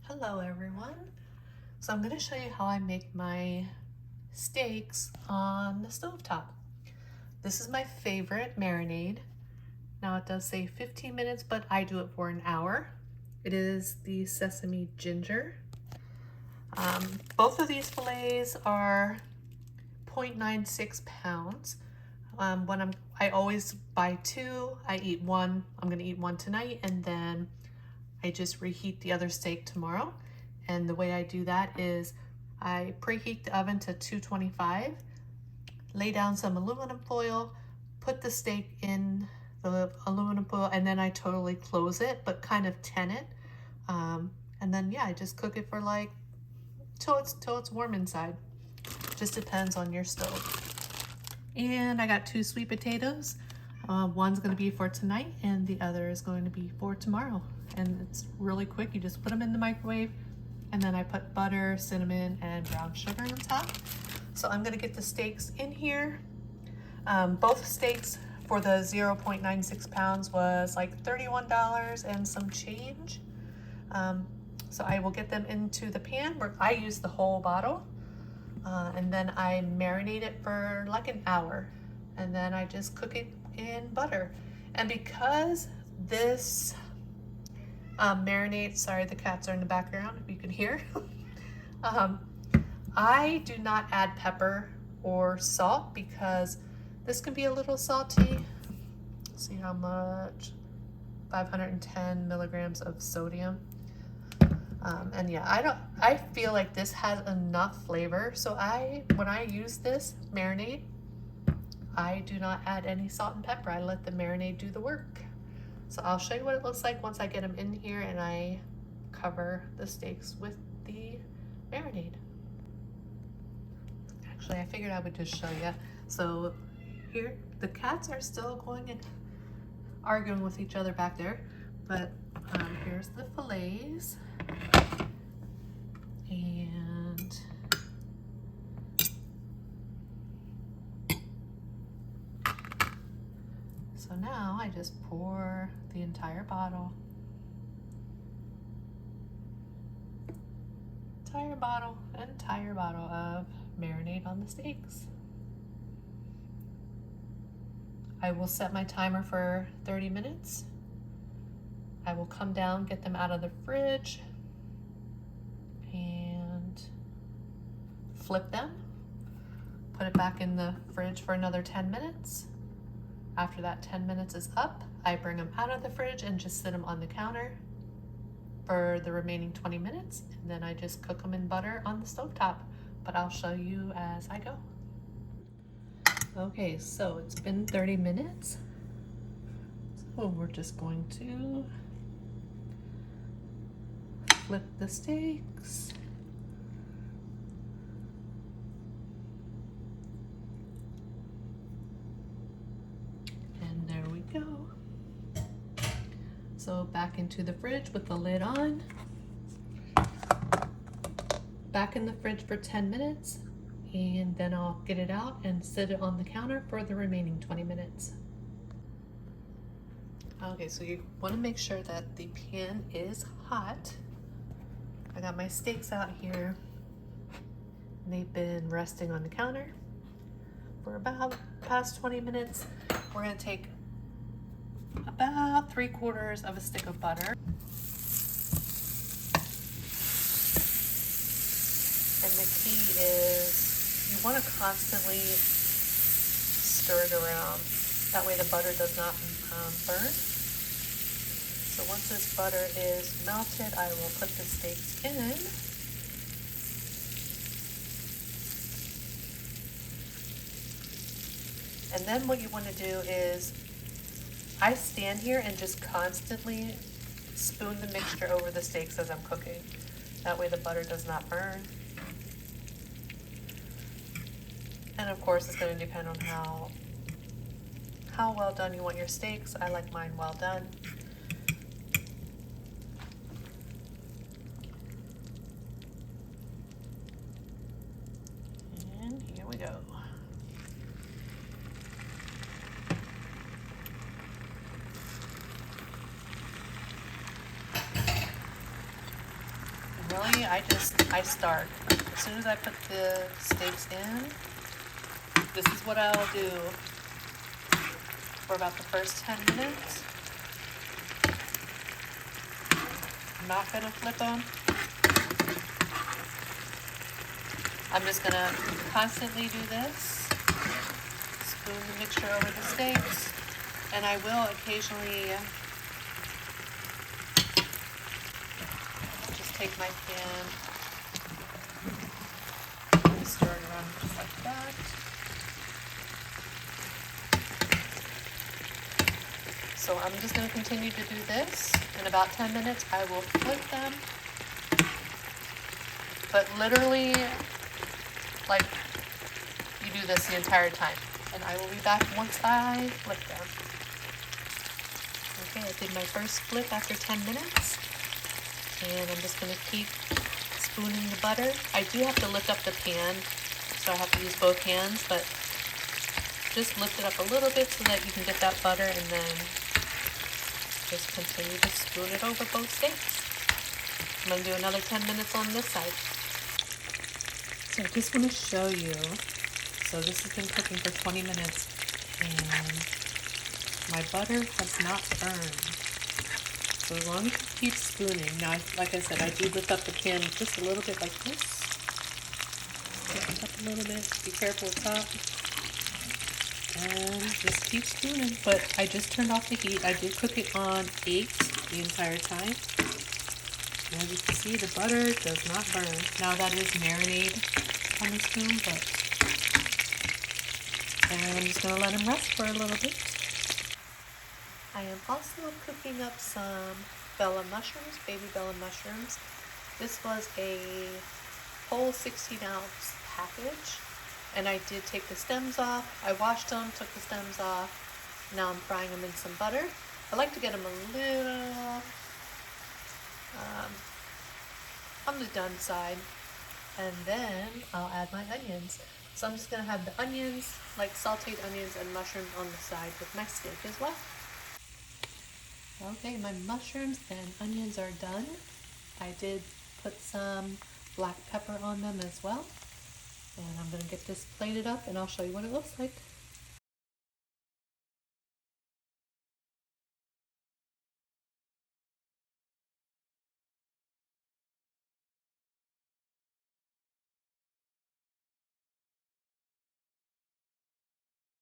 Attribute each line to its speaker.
Speaker 1: Hello everyone. So I'm going to show you how I make my steaks on the stovetop. This is my favorite marinade. Now it does say 15 minutes, but I do it for an hour. It is the sesame ginger. Both of these fillets are 0.96 pounds. I always buy two. I eat one. I'm going to eat one tonight, and then I just reheat the other steak tomorrow. And the way I do that is I preheat the oven to 225, lay down some aluminum foil, put the steak in the aluminum foil, and then I totally close it, but kind of tin it. And then yeah, I just cook it for like till it's warm inside. Just depends on your stove. And I got 2 sweet potatoes. One's going to be for tonight and the other is going to be for tomorrow. And it's really quick. You just put them in the microwave, and then I put butter, cinnamon, and brown sugar on top. So I'm going to get the steaks in here. Both steaks for the 0.96 pounds was like $31 and some change. So I will get them into the pan where I use the whole bottle. And then I marinate it for like an hour, and then I just cook it in butter. And because this marinade, sorry, the cats are in the background if you can hear. I do not add pepper or salt because this can be a little salty. Let's see how much, 510 milligrams of sodium. And yeah, I feel like this has enough flavor. So when I use this marinade, I do not add any salt and pepper. I let the marinade do the work. So I'll show you what it looks like once I get them in here and I cover the steaks with the marinade. Actually, I figured I would just show you. So here, the cats are still going and arguing with each other back there, but here's the fillets. And so now I just pour the entire bottle of marinade on the steaks. I will set my timer for 30 minutes. I will come down, get them out of the fridge, and flip them, put it back in the fridge for another 10 minutes. After that 10 minutes is up, I bring them out of the fridge and just sit them on the counter for the remaining 20 minutes, and then I just cook them in butter on the stovetop, but I'll show you as I go. Okay, so it's been 30 minutes. So we're just going to flip the steaks. And there we go. So back into the fridge with the lid on. Back in the fridge for 10 minutes, and then I'll get it out and sit it on the counter for the remaining 20 minutes. Okay, so you want to make sure that the pan is hot. I got my steaks out here. They've been resting on the counter for about past 20 minutes. We're going to take about 3/4 of a stick of butter. And the key is you want to constantly stir it around. That way the butter does not burn. So once this butter is melted, I will put the steaks in. And then what you want to do is, I stand here and just constantly spoon the mixture over the steaks as I'm cooking. That way the butter does not burn. And of course, it's going to depend on how well done you want your steaks. I like mine well done. And here we go. normally I start. As soon as I put the steaks in, this is what I'll do for about the first 10 minutes. I'm not gonna flip them. I'm just gonna constantly do this. Spoon the mixture over the steaks, and I will occasionally just take my pan and stir it around just like that. So I'm just going to continue to do this. In about 10 minutes, I will flip them. But literally, like, you do this the entire time. And I will be back once I flip them. Okay, I did my first flip after 10 minutes. And I'm just going to keep spooning the butter. I do have to lift up the pan, so I have to use both hands, but just lift it up a little bit so that you can get that butter, and then just continue to spoon it over both steaks. I'm going to do another 10 minutes on this side. So I just want to show you, so this has been cooking for 20 minutes, and my butter has not burned. So as long as you keep spooning, now like I said, I do lift up the pan just a little bit like this. Lift it up a little bit, be careful with top. And just keep spooning. But I just turned off the heat. I did cook it on 8 the entire time. And as you can see, the butter does not burn. Now that is marinade on the spoon, but and I'm just going to let them rest for a little bit. I am also cooking up some bella mushrooms, baby bella mushrooms. This was a whole 16-ounce package, and I did take the stems off. I washed them, took the stems off. Now I'm frying them in some butter. I like to get them a little on the done side, and then I'll add my onions. So I'm just going to have the onions, like sauteed onions and mushrooms on the side with my steak as well. Okay, my mushrooms and onions are done. I did put some black pepper on them as well. And I'm going to get this plated up and I'll show you what it looks like.